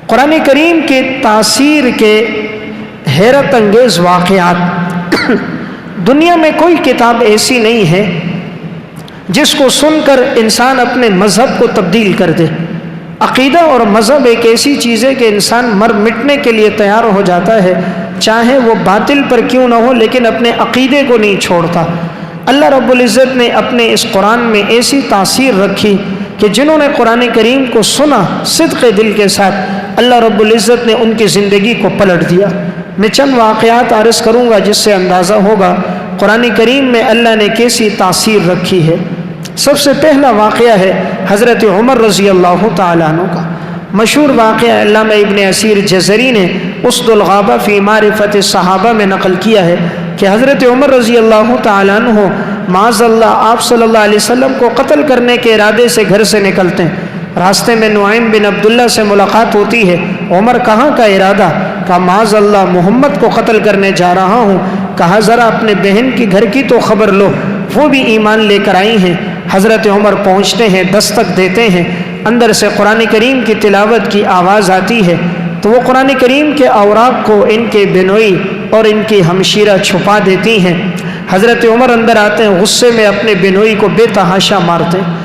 قرآن کریم کے تاثیر کے حیرت انگیز واقعات دنیا میں کوئی کتاب ایسی نہیں ہے جس کو سن کر انسان اپنے مذہب کو تبدیل کر دے۔ عقیدہ اور مذہب ایک ایسی چیز ہے کہ انسان مر مٹنے کے لیے تیار ہو جاتا ہے، چاہے وہ باطل پر کیوں نہ ہو، لیکن اپنے عقیدے کو نہیں چھوڑتا۔ اللہ رب العزت نے اپنے اس قرآن میں ایسی تاثیر رکھی کہ جنہوں نے قرآن کریم کو سنا صدق دل کے ساتھ، اللہ رب العزت نے ان کی زندگی کو پلٹ دیا۔ میں چند واقعات عرض کروں گا جس سے اندازہ ہوگا قرآن کریم میں اللہ نے کیسی تاثیر رکھی ہے۔ سب سے پہلا واقعہ ہے حضرت عمر رضی اللہ تعالیٰ عنہ کا۔ مشہور واقعہ علامہ ابن اسیر جزری نے اسد الغابہ فی معرفت الصحابہ میں نقل کیا ہے کہ حضرت عمر رضی اللہ تعالیٰ عنہ معاذ اللہ آپ صلی اللہ علیہ وسلم کو قتل کرنے کے ارادے سے گھر سے نکلتے ہیں۔ راستے میں نعیم بن عبداللہ سے ملاقات ہوتی ہے۔ عمر کہاں کا ارادہ؟ کہا معاذ اللہ محمد کو قتل کرنے جا رہا ہوں۔ کہا ذرا اپنے بہن کی گھر کی تو خبر لو، وہ بھی ایمان لے کر آئی ہیں۔ حضرت عمر پہنچتے ہیں، دستک دیتے ہیں، اندر سے قرآن کریم کی تلاوت کی آواز آتی ہے تو وہ قرآن کریم کے اوراق کو ان کے بنوئی اور ان کی ہمشیرہ چھپا دیتی ہیں۔ حضرت عمر اندر آتے ہیں، غصے میں اپنے بنوئی کو بے تحاشا مارتے ہیں۔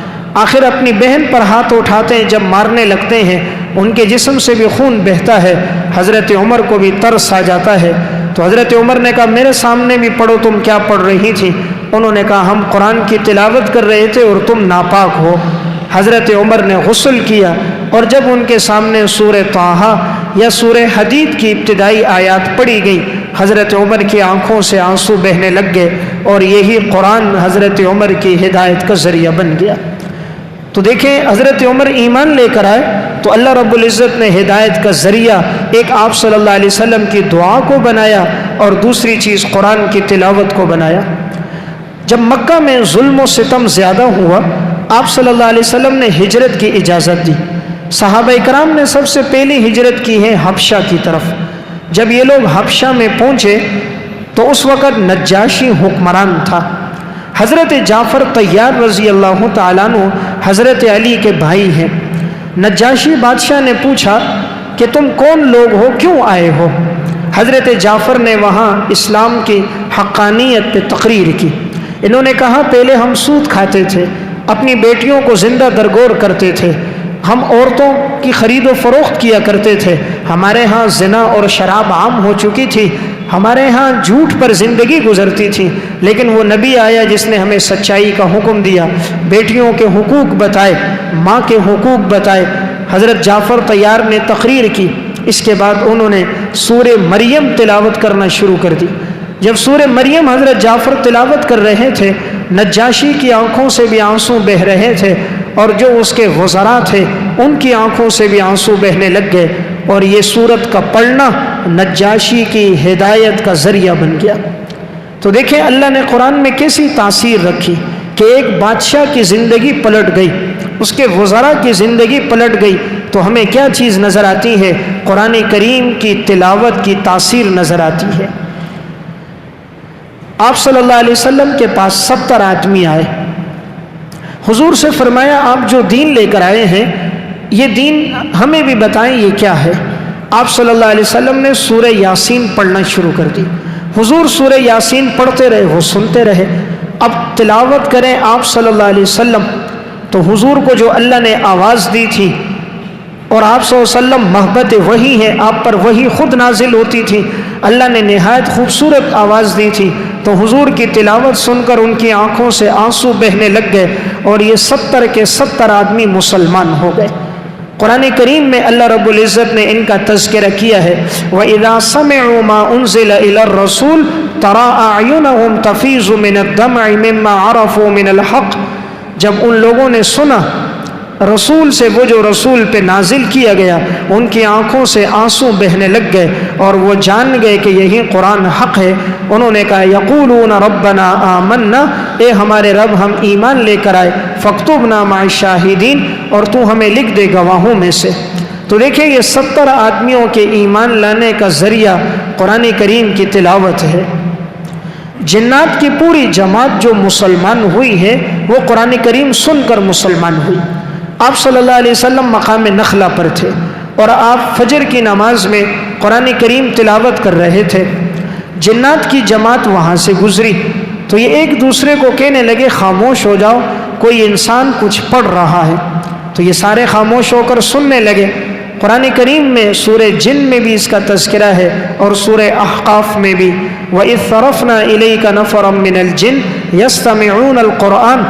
آخر اپنی بہن پر ہاتھ اٹھاتے ہیں، جب مارنے لگتے ہیں ان کے جسم سے بھی خون بہتا ہے۔ حضرت عمر کو بھی ترس آ جاتا ہے تو حضرت عمر نے کہا میرے سامنے بھی پڑھو، تم کیا پڑھ رہی تھی؟ انہوں نے کہا ہم قرآن کی تلاوت کر رہے تھے اور تم ناپاک ہو۔ حضرت عمر نے غسل کیا اور جب ان کے سامنے سورہ طٰہٰ یا سورہ حدید کی ابتدائی آیات پڑھی گئی، حضرت عمر کی آنکھوں سے آنسو بہنے لگ گئے اور یہی قرآن حضرت عمر کی ہدایت کا ذریعہ بن گیا۔ تو دیکھیں حضرت عمر ایمان لے کر آئے تو اللہ رب العزت نے ہدایت کا ذریعہ ایک آپ صلی اللہ علیہ وسلم کی دعا کو بنایا اور دوسری چیز قرآن کی تلاوت کو بنایا۔ جب مکہ میں ظلم و ستم زیادہ ہوا، آپ صلی اللہ علیہ وسلم نے ہجرت کی اجازت دی۔ صحابہ اکرام نے سب سے پہلی ہجرت کی ہے حبشہ کی طرف۔ جب یہ لوگ حبشہ میں پہنچے تو اس وقت نجاشی حکمران تھا۔ حضرت جعفر طیار رضی اللہ تعالیٰ عنہ حضرت علی کے بھائی ہیں۔ نجاشی بادشاہ نے پوچھا کہ تم کون لوگ ہو، کیوں آئے ہو؟ حضرت جعفر نے وہاں اسلام کی حقانیت پہ تقریر کی۔ انہوں نے کہا پہلے ہم سود کھاتے تھے، اپنی بیٹیوں کو زندہ درگور کرتے تھے، ہم عورتوں کی خرید و فروخت کیا کرتے تھے، ہمارے ہاں زنا اور شراب عام ہو چکی تھی، ہمارے ہاں جھوٹ پر زندگی گزرتی تھی، لیکن وہ نبی آیا جس نے ہمیں سچائی کا حکم دیا، بیٹیوں کے حقوق بتائے، ماں کے حقوق بتائے۔ حضرت جعفر طیار نے تقریر کی۔ اس کے بعد انہوں نے سورہ مریم تلاوت کرنا شروع کر دی۔ جب سورہ مریم حضرت جعفر تلاوت کر رہے تھے، نجاشی کی آنکھوں سے بھی آنسو بہ رہے تھے اور جو اس کے وزراء تھے ان کی آنکھوں سے بھی آنسو بہنے لگ گئے، اور یہ سورت کا پڑھنا نجاشی کی ہدایت کا ذریعہ بن گیا۔ تو دیکھیں اللہ نے قرآن میں کیسی تاثیر رکھی کہ ایک بادشاہ کی زندگی پلٹ گئی، اس کے وزراء کی زندگی پلٹ گئی، تو ہمیں کیا چیز نظر آتی ہے؟ قرآن کریم کی تلاوت کی تاثیر نظر آتی ہے۔ آپ صلی اللہ علیہ وسلم کے پاس 70 آدمی آئے۔ حضور سے فرمایا آپ جو دین لے کر آئے ہیں یہ دین ہمیں بھی بتائیں یہ کیا ہے۔ آپ صلی اللہ علیہ وسلم نے سورہ یاسین پڑھنا شروع کر دی۔ حضور سورہ یاسین پڑھتے رہے، وہ سنتے رہے۔ اب تلاوت کریں آپ صلی اللہ علیہ وسلم، تو حضور کو جو اللہ نے آواز دی تھی، اور آپ صلی اللہ علیہ وسلم محبت وحی ہے، آپ پر وحی خود نازل ہوتی تھی، اللہ نے نہایت خوبصورت آواز دی تھی، تو حضور کی تلاوت سن کر ان کی آنکھوں سے آنسو بہنے لگ گئے اور یہ 70 کے 70 آدمی مسلمان ہو گئے۔ قرآن کریم میں اللہ رب العزت نے ان کا تذکرہ کیا ہے، وَإِذَا سَمِعُوا مَا أُنزِلَ إِلَى الرَّسُولِ تَرَىٰ أَعْيُنَهُمْ تَفِيضُ مِنَ الدَّمْعِ مِمَّا عَرَفُوا مِنَ الْحَقِّ، جب ان لوگوں نے سنا رسول سے وہ جو رسول پہ نازل کیا گیا، ان کی آنکھوں سے آنسو بہنے لگ گئے اور وہ جان گئے کہ یہی قرآن حق ہے۔ انہوں نے کہا یقولون ربنا آمنا، اے ہمارے رب ہم ایمان لے کر آئے، فاکتبنا مع الشاہدین، اور تو ہمیں لکھ دے گواہوں میں سے۔ تو دیکھیں یہ 70 آدمیوں کے ایمان لانے کا ذریعہ قرآن کریم کی تلاوت ہے۔ جنات کی پوری جماعت جو مسلمان ہوئی ہے وہ قرآن کریم سن کر مسلمان ہوئی۔ آپ صلی اللہ علیہ وسلم مقام نخلا پر تھے، اور آپ فجر کی نماز میں قرآن کریم تلاوت کر رہے تھے، جنات کی جماعت وہاں سے گزری تو یہ ایک دوسرے کو کہنے لگے خاموش ہو جاؤ، کوئی انسان کچھ پڑھ رہا ہے۔ تو یہ سارے خاموش ہو کر سننے لگے۔ قرآن کریم میں سورہ جن میں بھی اس کا تذکرہ ہے اور سورہ احقاف میں بھی، وَإِذْ صَرَفْنَا إِلَيْكَ نَفَرًا مِّنَ الْجِنِّ يَسْتَمِعُونَ الْقُرْآنَ،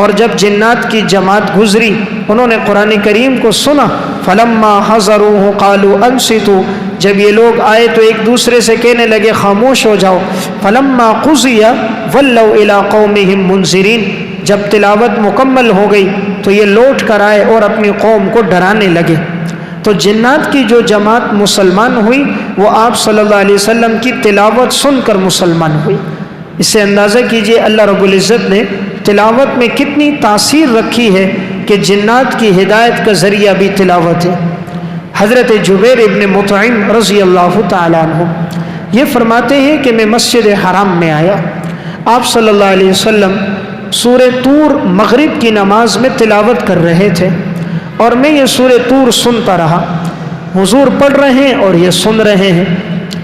اور جب جنات کی جماعت گزری انہوں نے قرآن کریم کو سنا، فَلَمَّا حَضَرُوهُ قَالُوا أَنصِتُوا، جب یہ لوگ آئے تو ایک دوسرے سے کہنے لگے خاموش ہو جاؤ۔ فَلَمَّا قُضِيَ وَلَّوْا إِلَىٰ قَوْمِهِمْ مُنذِرِينَ، جب تلاوت مکمل ہو گئی تو یہ لوٹ کر آئے اور اپنی قوم کو ڈرانے لگے۔ تو جنات کی جو جماعت مسلمان ہوئی وہ آپ صلی اللہ علیہ وسلم کی تلاوت سن کر مسلمان ہوئی۔ اس سے اندازہ کیجئے اللہ رب العزت نے تلاوت میں کتنی تاثیر رکھی ہے کہ جنات کی ہدایت کا ذریعہ بھی تلاوت ہے۔ حضرت جبیر ابن مطعم رضی اللہ تعالیٰ عنہ یہ فرماتے ہیں کہ میں مسجد حرام میں آیا، آپ صلی اللہ علیہ وسلم سورہ طور مغرب کی نماز میں تلاوت کر رہے تھے اور میں یہ سورہ طور سنتا رہا، حضور پڑھ رہے ہیں اور یہ سن رہے ہیں۔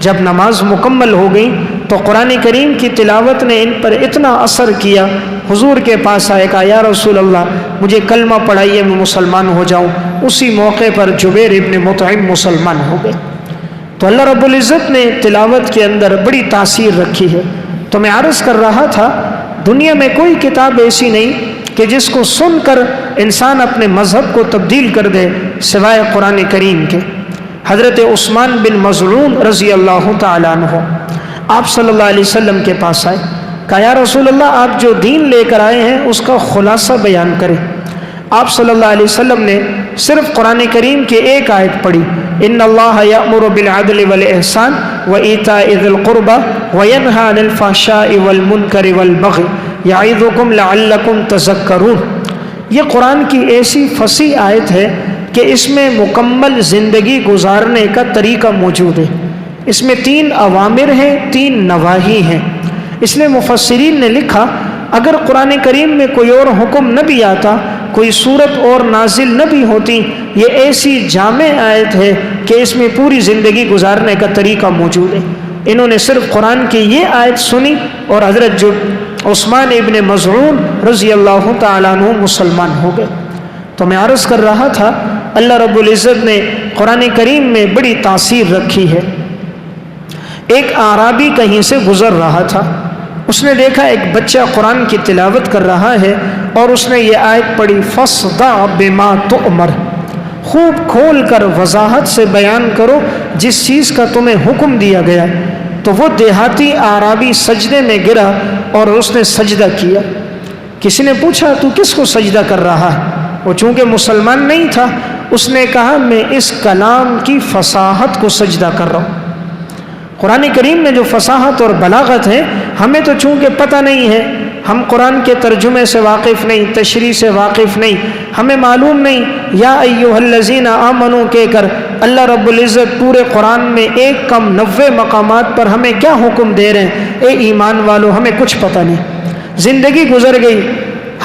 جب نماز مکمل ہو گئی تو قرآن کریم کی تلاوت نے ان پر اتنا اثر کیا، حضور کے پاس آئے، کہا یا رسول اللہ مجھے کلمہ پڑھائیے میں مسلمان ہو جاؤں۔ اسی موقع پر جبیر ابن مطعم مسلمان ہو گئے۔ تو اللہ رب العزت نے تلاوت کے اندر بڑی تاثیر رکھی ہے۔ تو میں عرض کر رہا تھا دنیا میں کوئی کتاب ایسی نہیں کہ جس کو سن کر انسان اپنے مذہب کو تبدیل کر دے سوائے قرآن کریم کے۔ حضرت عثمان بن مظعون رضی اللہ تعالیٰ عنہ آپ صلی اللہ علیہ وسلم کے پاس آئے، کہا یا رسول اللہ آپ جو دین لے کر آئے ہیں اس کا خلاصہ بیان کریں۔ آپ صلی اللہ علیہ وسلم نے صرف قرآن کریم کی ایک آیت پڑھی، ان اللہ یأمر بالعدل والإحسان وإیتاء ذی القربى وینہی عن الفحشاء والمنکر والبغی یعظکم لعلکم تذکرون۔ یہ قرآن کی ایسی فصیح آیت ہے کہ اس میں مکمل زندگی گزارنے کا طریقہ موجود ہے۔ اس میں 3 اوامر ہیں، 3 نواہی ہیں۔ اس لیے مفسرین نے لکھا اگر قرآن کریم میں کوئی اور حکم نہ بھی آتا، کوئی صورت اور نازل نہ بھی ہوتی، یہ ایسی جامع آیت ہے کہ اس میں پوری زندگی گزارنے کا طریقہ موجود ہے۔ انہوں نے صرف قرآن کی یہ آیت سنی اور حضرت جو عثمان ابن مظعون رضی اللہ تعالیٰ عنہ مسلمان ہو گئے۔ تو میں عرض کر رہا تھا اللہ رب العزت نے قرآن کریم میں بڑی تاثیر رکھی ہے۔ ایک اعرابی کہیں سے گزر رہا تھا، اس نے دیکھا ایک بچہ قرآن کی تلاوت کر رہا ہے اور اس نے یہ آیت پڑھی فَاصْدَعْ بِمَا تُؤْمَرْ، خوب کھول کر وضاحت سے بیان کرو جس چیز کا تمہیں حکم دیا گیا۔ تو وہ دیہاتی اعرابی سجدے میں گرا اور اس نے سجدہ کیا۔ کسی نے پوچھا تو کس کو سجدہ کر رہا ہے؟ وہ چونکہ مسلمان نہیں تھا اس نے کہا میں اس کلام کی فصاحت کو سجدہ کر رہا ہوں۔ قرآن کریم میں جو فصاحت اور بلاغت ہے ہمیں تو چونکہ پتہ نہیں ہے، ہم قرآن کے ترجمے سے واقف نہیں، تشریح سے واقف نہیں، ہمیں معلوم نہیں یا ایھا الذین آمنوا کہہ کر اللہ رب العزت پورے قرآن میں 1 کم 90 مقامات پر ہمیں کیا حکم دے رہے ہیں۔ اے ایمان والو ہمیں کچھ پتہ نہیں، زندگی گزر گئی،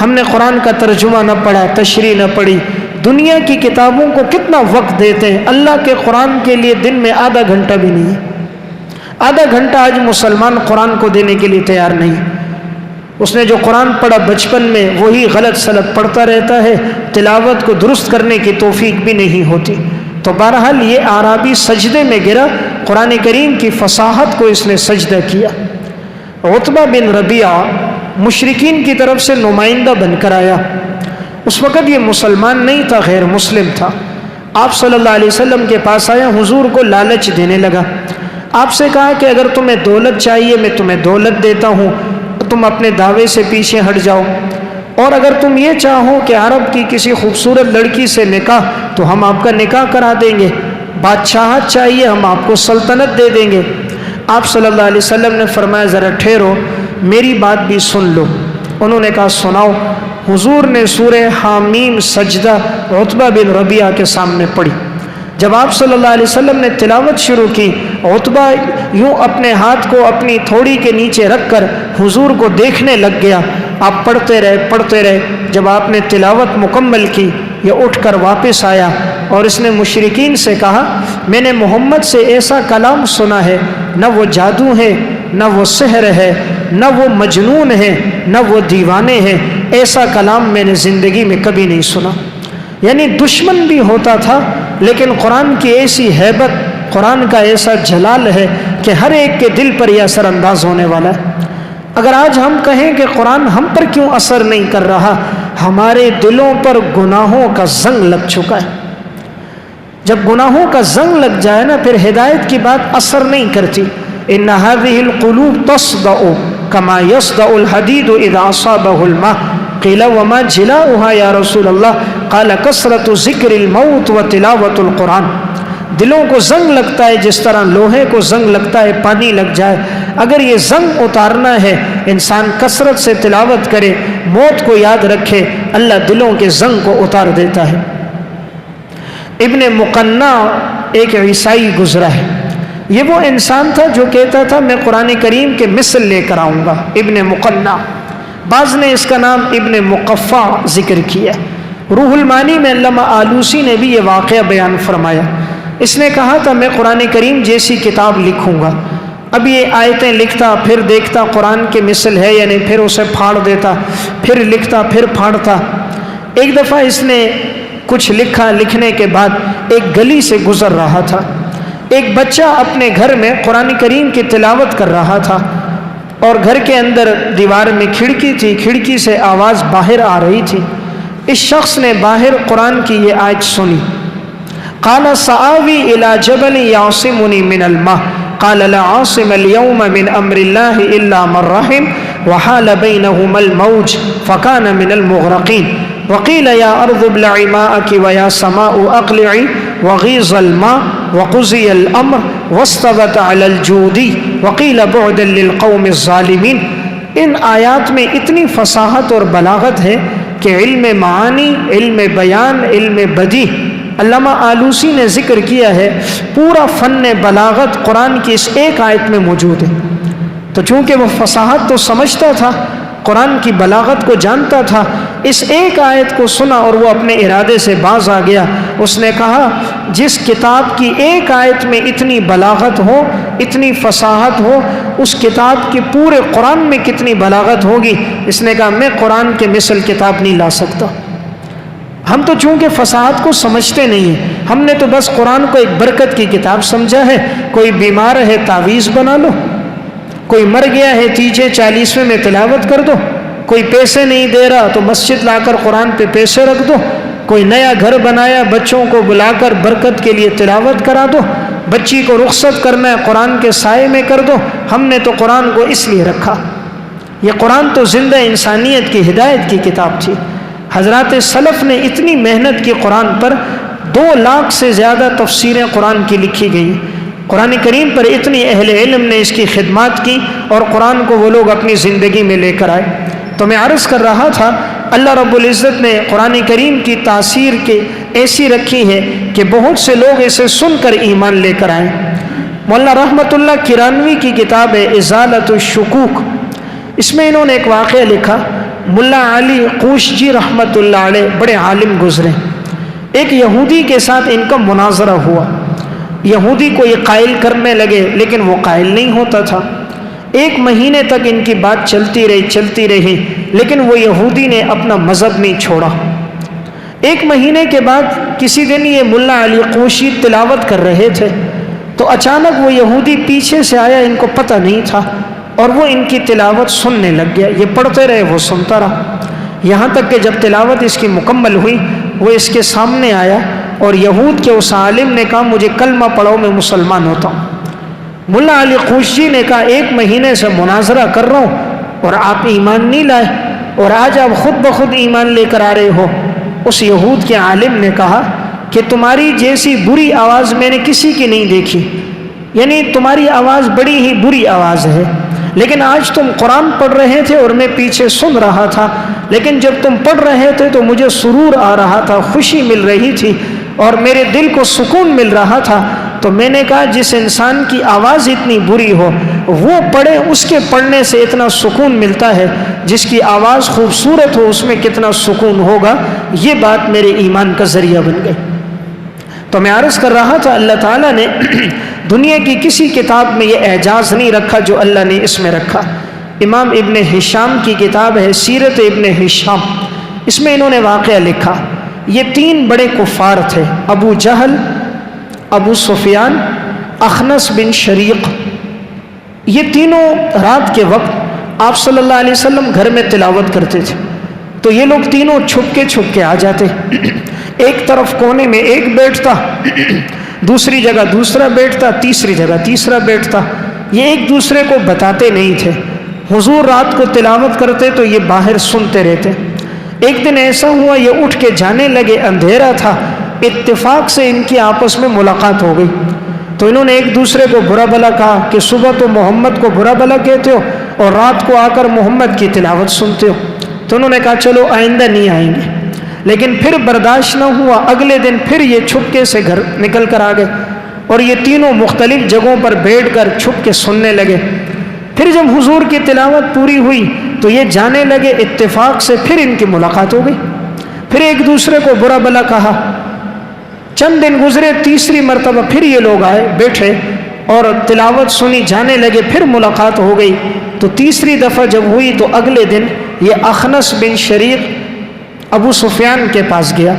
ہم نے قرآن کا ترجمہ نہ پڑھا، تشریح نہ پڑھی۔ دنیا کی کتابوں کو کتنا وقت دیتے ہیں، اللہ کے قرآن کے لیے دن میں آدھا گھنٹہ بھی نہیں ہے۔ آدھا گھنٹہ آج مسلمان قرآن کو دینے کے لیے تیار نہیں۔ اس نے جو قرآن پڑھا بچپن میں وہی غلط سلط پڑھتا رہتا ہے، تلاوت کو درست کرنے کی توفیق بھی نہیں ہوتی۔ تو بہرحال یہ اعرابی سجدے میں گرا، قرآن کریم کی فصاحت کو اس نے سجدہ کیا۔ عتبہ بن ربیعہ مشرکین کی طرف سے نمائندہ بن کر آیا۔ اس وقت یہ مسلمان نہیں تھا، غیر مسلم تھا۔ آپ صلی اللہ علیہ وسلم کے پاس آیا، حضور کو لالچ دینے لگا۔ آپ سے کہا کہ اگر تمہیں دولت چاہیے میں تمہیں دولت دیتا ہوں، تم اپنے دعوے سے پیچھے ہٹ جاؤ، اور اگر تم یہ چاہو کہ عرب کی کسی خوبصورت لڑکی سے نکاح تو ہم آپ کا نکاح کرا دیں گے، بادشاہت چاہیے ہم آپ کو سلطنت دے دیں گے۔ آپ صلی اللہ علیہ وسلم نے فرمایا ذرا ٹھہرو، میری بات بھی سن لو۔ انہوں نے کہا سناؤ۔ حضور نے سورہ حامیم سجدہ عتبہ بن ربیعہ کے سامنے پڑھی۔ جب آپ صلی اللہ علیہ وسلم نے تلاوت شروع کی، عتبہ یوں اپنے ہاتھ کو اپنی تھوڑی کے نیچے رکھ کر حضور کو دیکھنے لگ گیا۔ آپ پڑھتے رہے۔ جب آپ نے تلاوت مکمل کی، یہ اٹھ کر واپس آیا اور اس نے مشرکین سے کہا میں نے محمد سے ایسا کلام سنا ہے، نہ وہ جادو ہے، نہ وہ سحر ہے، نہ وہ مجنون ہے، نہ وہ دیوانے ہیں، ایسا کلام میں نے زندگی میں کبھی نہیں سنا۔ یعنی دشمن بھی ہوتا تھا لیکن قرآن کی ایسی ہیبت، قرآن کا ایسا جلال ہے کہ ہر ایک کے دل پر یہ اثر انداز ہونے والا ہے۔ اگر آج ہم کہیں کہ قرآن ہم پر کیوں اثر نہیں کر رہا، ہمارے دلوں پر گناہوں کا زنگ لگ چکا ہے۔ جب گناہوں کا زنگ لگ جائے نا، پھر ہدایت کی بات اثر نہیں کرتی۔ ان هذه القلوب تصدع كما يصدع الحديد اذا اصابه الماء قيل وما جلاؤها يا رسول الله قال كثرة ذكر الموت وتلاوة القرآن۔ دلوں کو زنگ لگتا ہے جس طرح لوہے کو زنگ لگتا ہے پانی لگ جائے۔ اگر یہ زنگ اتارنا ہے، انسان کثرت سے تلاوت کرے، موت کو یاد رکھے، اللہ دلوں کے زنگ کو اتار دیتا ہے۔ ابن مقنع ایک عیسائی گزرا ہے، یہ وہ انسان تھا جو کہتا تھا میں قرآن کریم کے مثل لے کر آؤں گا، ابن مقنع۔ بعض نے اس کا نام ابن مقفع ذکر کیا۔ روح المعانی میں علامہ آلوسی نے بھی یہ واقعہ بیان فرمایا۔ اس نے کہا تھا میں قرآن کریم جیسی کتاب لکھوں گا۔ اب یہ آیتیں لکھتا، پھر دیکھتا قرآن کے مثل ہے یا نہیں، پھر اسے پھاڑ دیتا، پھر لکھتا، پھر پھاڑتا۔ ایک دفعہ اس نے کچھ لکھا، لکھنے کے بعد ایک گلی سے گزر رہا تھا، ایک بچہ اپنے گھر میں قرآن کریم کی تلاوت کر رہا تھا، اور گھر کے اندر دیوار میں کھڑکی تھی، کھڑکی سے آواز باہر آ رہی تھی۔ اس شخص نے باہر قرآن کی یہ آیت سنی، قال سآوی الی جبل یعصمنی من الماء قال لا عاصم اليوم من امر اللہ الا من رحم وحال بینہما الموج فکان من المغرقین وقیل یا ارض ابلعی ماءک ویا سماء اقلعی وغیظ الماء وقضی الامر واستوت علی الجودی وقیل بعدا للقوم الظالمین۔ ان آیات میں اتنی فصاحت اور بلاغت ہے کہ علم معانی، علم بیان، علم بدیع، علامہ آلوسی نے ذکر کیا ہے پورا فن بلاغت قرآن کی اس ایک آیت میں موجود ہے۔ تو چونکہ وہ فصاحت تو سمجھتا تھا، قرآن کی بلاغت کو جانتا تھا، اس ایک آیت کو سنا اور وہ اپنے ارادے سے باز آ گیا۔ اس نے کہا جس کتاب کی ایک آیت میں اتنی بلاغت ہو، اتنی فصاحت ہو، اس کتاب کی پورے قرآن میں کتنی بلاغت ہوگی۔ اس نے کہا میں قرآن کے مثل کتاب نہیں لا سکتا۔ ہم تو چونکہ فصاحت کو سمجھتے نہیں ہیں، ہم نے تو بس قرآن کو ایک برکت کی کتاب سمجھا ہے۔ کوئی بیمار ہے تعویذ بنا لو، کوئی مر گیا ہے تیجے 40ویں میں تلاوت کر دو، کوئی پیسے نہیں دے رہا تو مسجد لا کر قرآن پہ پیسے رکھ دو، کوئی نیا گھر بنایا بچوں کو بلا کر برکت کے لیے تلاوت کرا دو، بچی کو رخصت کرنا ہے قرآن کے سائے میں کر دو۔ ہم نے تو قرآن کو اس لیے رکھا، یہ قرآن تو زندہ انسانیت کی ہدایت کی کتاب تھی۔ حضرات سلف نے اتنی محنت کی قرآن پر، 2 لاکھ سے زیادہ تفسیریں قرآن کی لکھی گئی۔ قرآن کریم پر اتنی اہل علم نے اس کی خدمات کی اور قرآن کو وہ لوگ اپنی زندگی میں لے کر آئے۔ تو میں عرض کر رہا تھا اللہ رب العزت نے قرآن کریم کی تاثیر کے ایسی رکھی ہے کہ بہت سے لوگ اسے سن کر ایمان لے کر آئے۔ مولانا رحمت اللہ کرانوی کی کتاب ہے ازالۃ الشکوک، اس میں انہوں نے ایک واقعہ لکھا۔ ملا علی قوشجی رحمت اللہ علیہ بڑے عالم گزرے، ایک یہودی کے ساتھ ان کا مناظرہ ہوا۔ یہودی کو یہ قائل کرنے لگے لیکن وہ قائل نہیں ہوتا تھا۔ 1 مہینے تک ان کی بات چلتی رہی لیکن وہ یہودی نے اپنا مذہب نہیں چھوڑا۔ 1 مہینے کے بعد کسی دن یہ ملا علی قوشی تلاوت کر رہے تھے تو اچانک وہ یہودی پیچھے سے آیا، ان کو پتہ نہیں تھا، اور وہ ان کی تلاوت سننے لگ گیا۔ یہ پڑھتے رہے، وہ سنتا رہا، یہاں تک کہ جب تلاوت اس کی مکمل ہوئی وہ اس کے سامنے آیا اور یہود کے اس عالم نے کہا مجھے کلمہ پڑھاؤ، میں مسلمان ہوتا ہوں۔ ملا علی قوشجی نے کہا 1 مہینے سے مناظرہ کر رہا ہوں اور آپ ایمان نہیں لائے، اور آج آپ خود بخود ایمان لے کر آ رہے ہو۔ اس یہود کے عالم نے کہا کہ تمہاری جیسی بری آواز میں نے کسی کی نہیں دیکھی، یعنی تمہاری آواز بڑی ہی بری آواز ہے، لیکن آج تم قرآن پڑھ رہے تھے اور میں پیچھے سن رہا تھا، لیکن جب تم پڑھ رہے تھے تو مجھے سرور آ رہا تھا، خوشی مل رہی تھی اور میرے دل کو سکون مل رہا تھا۔ تو میں نے کہا جس انسان کی آواز اتنی بری ہو وہ پڑھے، اس کے پڑھنے سے اتنا سکون ملتا ہے، جس کی آواز خوبصورت ہو اس میں کتنا سکون ہوگا۔ یہ بات میرے ایمان کا ذریعہ بن گئی۔ تو میں عرض کر رہا تھا اللہ تعالیٰ نے دنیا کی کسی کتاب میں یہ اعجاز نہیں رکھا جو اللہ نے اس میں رکھا۔ امام ابن ہشام کی کتاب ہے سیرت ابن ہشام، اس میں انہوں نے واقعہ لکھا۔ یہ 3 بڑے کفار تھے، ابو جہل، ابو سفیان، اخنس بن شریق۔ یہ تینوں رات کے وقت آپ صلی اللہ علیہ وسلم گھر میں تلاوت کرتے تھے، تو یہ لوگ تینوں چھپ کے آ جاتے، ایک طرف کونے میں ایک بیٹھتا، دوسری جگہ دوسرا بیٹھتا، تیسری جگہ تیسرا بیٹھتا۔ یہ ایک دوسرے کو بتاتے نہیں تھے۔ حضور رات کو تلاوت کرتے تو یہ باہر سنتے رہتے۔ ایک دن ایسا ہوا یہ اٹھ کے جانے لگے، اندھیرا تھا، اتفاق سے ان کی آپس میں ملاقات ہو گئی۔ تو انہوں نے ایک دوسرے کو برا بھلا کہا کہ صبح تو محمد کو برا بھلا کہتے ہو اور رات کو آ کر محمد کی تلاوت سنتے ہو۔ تو انہوں نے کہا چلو آئندہ نہیں آئیں گے، لیکن پھر برداشت نہ ہوا، اگلے دن پھر یہ چھپکے سے گھر نکل کر آ گئے اور یہ تینوں مختلف جگہوں پر بیٹھ کر چھپ کے سننے لگے۔ پھر جب حضور کی تلاوت پوری ہوئی تو یہ جانے لگے، اتفاق سے پھر ان کی ملاقات ہو گئی۔ پھر ایک دوسرے کو برا بھلا کہا، چند دن گزرے، تیسری مرتبہ پھر یہ لوگ آئے، بیٹھے اور تلاوت سنی، جانے لگے، پھر ملاقات ہو گئی۔ تو تیسری دفعہ جب ہوئی تو اگلے دن یہ اخنس بن شریق ابو سفیان کے پاس گیا،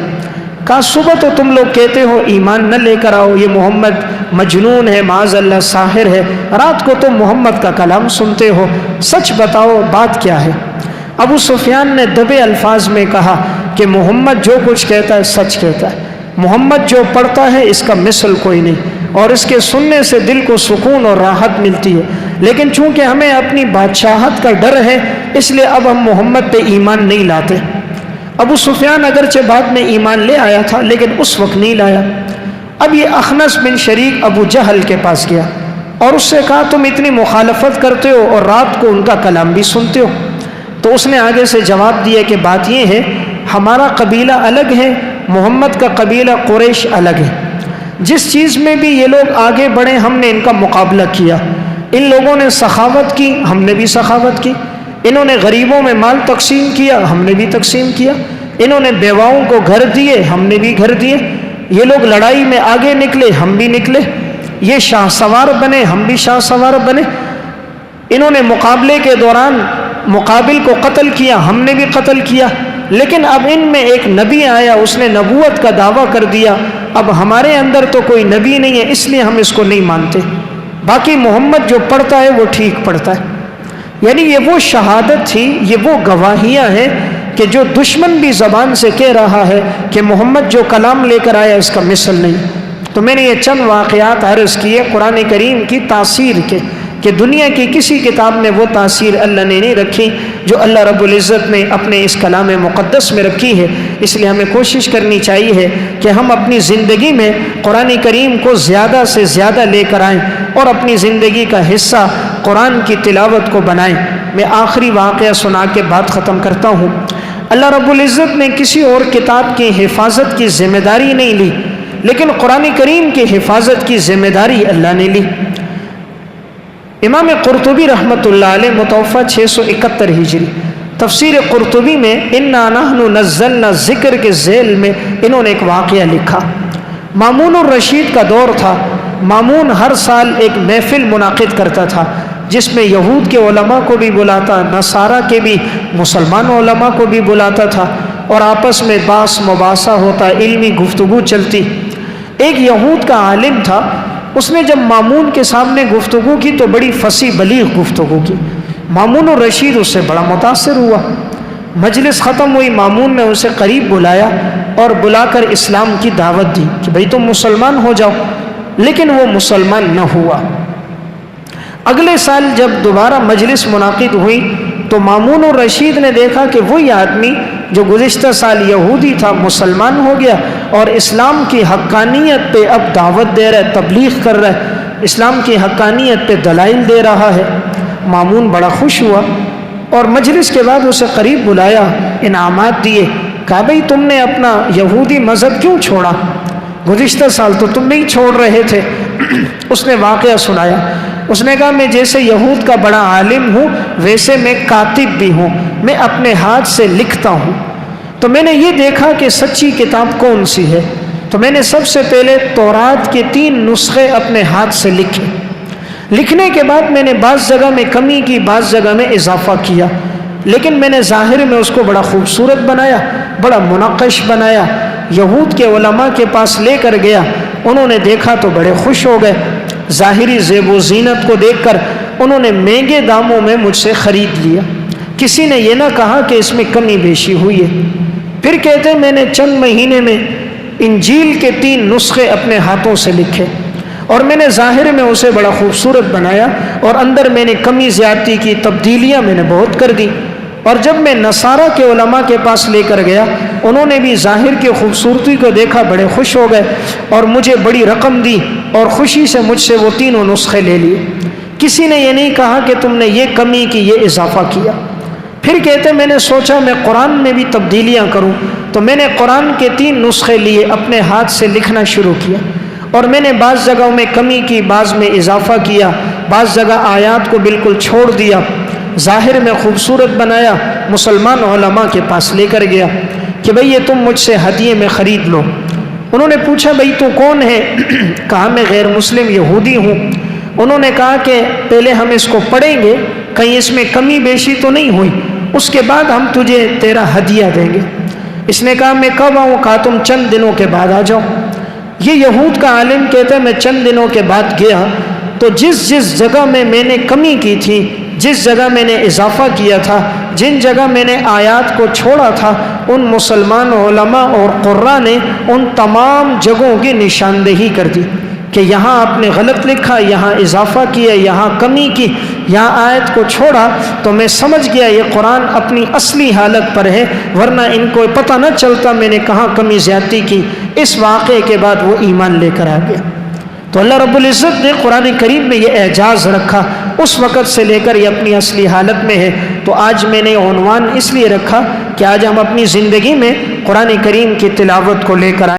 کہا صبح تو تم لوگ کہتے ہو ایمان نہ لے کر آؤ، یہ محمد مجنون ہے، معاذ اللہ ساحر ہے، رات کو تم محمد کا کلام سنتے ہو، سچ بتاؤ بات کیا ہے؟ ابو سفیان نے دبے الفاظ میں کہا کہ محمد جو کچھ کہتا ہے سچ کہتا ہے، محمد جو پڑھتا ہے اس کا مثل کوئی نہیں، اور اس کے سننے سے دل کو سکون اور راحت ملتی ہے، لیکن چونکہ ہمیں اپنی بادشاہت کا ڈر ہے اس لیے اب ہم محمد پہ ایمان نہیں لاتے۔ ابو سفیان اگرچہ بعد میں ایمان لے آیا تھا لیکن اس وقت نہیں لایا۔ اب یہ اخنس بن شریق ابو جہل کے پاس گیا اور اس سے کہا تم اتنی مخالفت کرتے ہو اور رات کو ان کا کلام بھی سنتے ہو۔ تو اس نے آگے سے جواب دیا کہ بات یہ ہے ہمارا قبیلہ الگ ہے، محمد کا قبیلہ قریش الگ ہے، جس چیز میں بھی یہ لوگ آگے بڑھے ہم نے ان کا مقابلہ کیا۔ ان لوگوں نے سخاوت کی، ہم نے بھی سخاوت کی، انہوں نے غریبوں میں مال تقسیم کیا، ہم نے بھی تقسیم کیا، انہوں نے بیواؤں کو گھر دیے، ہم نے بھی گھر دیے، یہ لوگ لڑائی میں آگے نکلے، ہم بھی نکلے، یہ شاہ سوار بنے، ہم بھی شاہ سوار بنے، انہوں نے مقابلے کے دوران مقابل کو قتل کیا، ہم نے بھی قتل کیا، لیکن اب ان میں ایک نبی آیا، اس نے نبوت کا دعویٰ کر دیا، اب ہمارے اندر تو کوئی نبی نہیں ہے اس لیے ہم اس کو نہیں مانتے، باقی محمد جو پڑھتا ہے وہ ٹھیک پڑھتا ہے۔ یعنی یہ وہ شہادت تھی، یہ وہ گواہیاں ہیں کہ جو دشمن بھی زبان سے کہہ رہا ہے کہ محمد جو کلام لے کر آیا اس کا مثل نہیں۔ تو میں نے یہ چند واقعات عرض کیے قرآن کریم کی تاثیر کے، کہ دنیا کی کسی کتاب میں وہ تاثیر اللہ نے نہیں رکھی جو اللہ رب العزت نے اپنے اس کلام مقدس میں رکھی ہے۔ اس لیے ہمیں کوشش کرنی چاہیے کہ ہم اپنی زندگی میں قرآن کریم کو زیادہ سے زیادہ لے کر آئیں اور اپنی زندگی کا حصہ قرآن کی تلاوت کو بنائیں۔ میں آخری واقعہ سنا کے بات ختم کرتا ہوں۔ اللہ رب العزت نے کسی اور کتاب کی حفاظت کی ذمہ داری نہیں لی، لیکن قرآن کریم کی حفاظت کی ذمہ داری اللہ نے لی۔ امام قرطبی رحمۃ اللہ علیہ متوفہ 671 ہجری، تفسیر قرطبی میں انا نحن نزلنا ذکر کے ذیل میں انہوں نے ایک واقعہ لکھا۔ مامون الرشید کا دور تھا۔ مامون ہر سال ایک محفل منعقد کرتا تھا جس میں یہود کے علماء کو بھی بلاتا، نصارہ کے بھی، مسلمان علماء کو بھی بلاتا تھا اور آپس میں باس مباحثہ ہوتا، علمی گفتگو چلتی۔ ایک یہود کا عالم تھا، اس نے جب مامون کے سامنے گفتگو کی تو بڑی فصیح بلیغ گفتگو کی۔ مامون الرشید اس سے بڑا متاثر ہوا۔ مجلس ختم ہوئی، مامون نے اسے قریب بلایا اور بلا کر اسلام کی دعوت دی کہ بھئی تم مسلمان ہو جاؤ، لیکن وہ مسلمان نہ ہوا۔ اگلے سال جب دوبارہ مجلس منعقد ہوئی تو مامون الرشید نے دیکھا کہ وہی آدمی جو گزشتہ سال یہودی تھا مسلمان ہو گیا اور اسلام کی حقانیت پہ اب دعوت دے رہا ہے، تبلیغ کر رہا ہے، اسلام کی حقانیت پہ دلائل دے رہا ہے۔ مامون بڑا خوش ہوا اور مجلس کے بعد اسے قریب بلایا، انعامات دیے، کہا بھئی تم نے اپنا یہودی مذہب کیوں چھوڑا؟ گزشتہ سال تو تم نہیں چھوڑ رہے تھے، اس نے واقعہ سنایا. اس نے کہا میں جیسے یہود کا بڑا عالم ہوں ویسے میں کاتب بھی ہوں, میں اپنے ہاتھ سے لکھتا ہوں. تو میں نے یہ دیکھا کہ سچی کتاب کون سی ہے, تو میں نے سب سے پہلے تورات کے 3 نسخے اپنے ہاتھ سے لکھے. لکھنے کے بعد میں نے بعض جگہ میں کمی کی, بعض جگہ میں اضافہ کیا, لیکن میں نے ظاہر میں اس کو بڑا خوبصورت بنایا, بڑا منقش بنایا. یہود کے علماء کے پاس لے کر گیا, انہوں نے دیکھا تو بڑے خوش ہو گئے. ظاہری زیب و زینت کو دیکھ کر انہوں نے مہنگے داموں میں مجھ سے خرید لیا. کسی نے یہ نہ کہا کہ اس میں کمی بیشی ہوئی ہے. پھر کہتے میں نے چند مہینے میں انجیل کے 3 نسخے اپنے ہاتھوں سے لکھے, اور میں نے ظاہر میں اسے بڑا خوبصورت بنایا, اور اندر میں نے کمی زیادتی کی, تبدیلیاں میں نے بہت کر دی. اور جب میں نصارہ کے علماء کے پاس لے کر گیا, انہوں نے بھی ظاہر کی خوبصورتی کو دیکھا, بڑے خوش ہو گئے اور مجھے بڑی رقم دی, اور خوشی سے مجھ سے وہ 3 نسخے لے لیے. کسی نے یہ نہیں کہا کہ تم نے یہ کمی کی, یہ اضافہ کیا. پھر کہتے میں نے سوچا میں قرآن میں بھی تبدیلیاں کروں, تو میں نے قرآن کے 3 نسخے لیے, اپنے ہاتھ سے لکھنا شروع کیا, اور میں نے بعض جگہوں میں کمی کی, بعض میں اضافہ کیا, بعض جگہ آیات کو بالکل چھوڑ دیا, ظاہر میں خوبصورت بنایا. مسلمان علماء کے پاس لے کر گیا کہ بھئی یہ تم مجھ سے ہدیے میں خرید لو. انہوں نے پوچھا بھئی تو کون ہے؟ کہا میں غیر مسلم یہودی ہوں. انہوں نے کہا کہ پہلے ہم اس کو پڑھیں گے, کہیں اس میں کمی بیشی تو نہیں ہوئی, اس کے بعد ہم تجھے تیرا ہدیہ دیں گے. اس نے کہا میں کب آؤں؟ کہا تم چند دنوں کے بعد آ جاؤ. یہ یہود کا عالم کہتا ہے میں چند دنوں کے بعد گیا, تو جس جس جگہ میں نے کمی کی تھی, جس جگہ میں نے اضافہ کیا تھا, جن جگہ میں نے آیات کو چھوڑا تھا, ان مسلمان علماء اور قراء نے ان تمام جگہوں کی نشاندہی کر دی کہ یہاں آپ نے غلط لکھا, یہاں اضافہ کیا, یہاں کمی کی, یہاں آیت کو چھوڑا. تو میں سمجھ گیا یہ قرآن اپنی اصلی حالت پر ہے, ورنہ ان کو پتہ نہ چلتا میں نے کہاں کمی زیادتی کی. اس واقعے کے بعد وہ ایمان لے کر آ گیا. تو اللہ رب العزت نے قرآن کریم میں یہ اعجاز رکھا, اس وقت سے لے کر یہ اپنی اصلی حالت میں ہے. تو آج میں نے عنوان اس لیے رکھا کہ آج ہم اپنی زندگی میں قرآن کریم کی تلاوت کو لے کر آئے.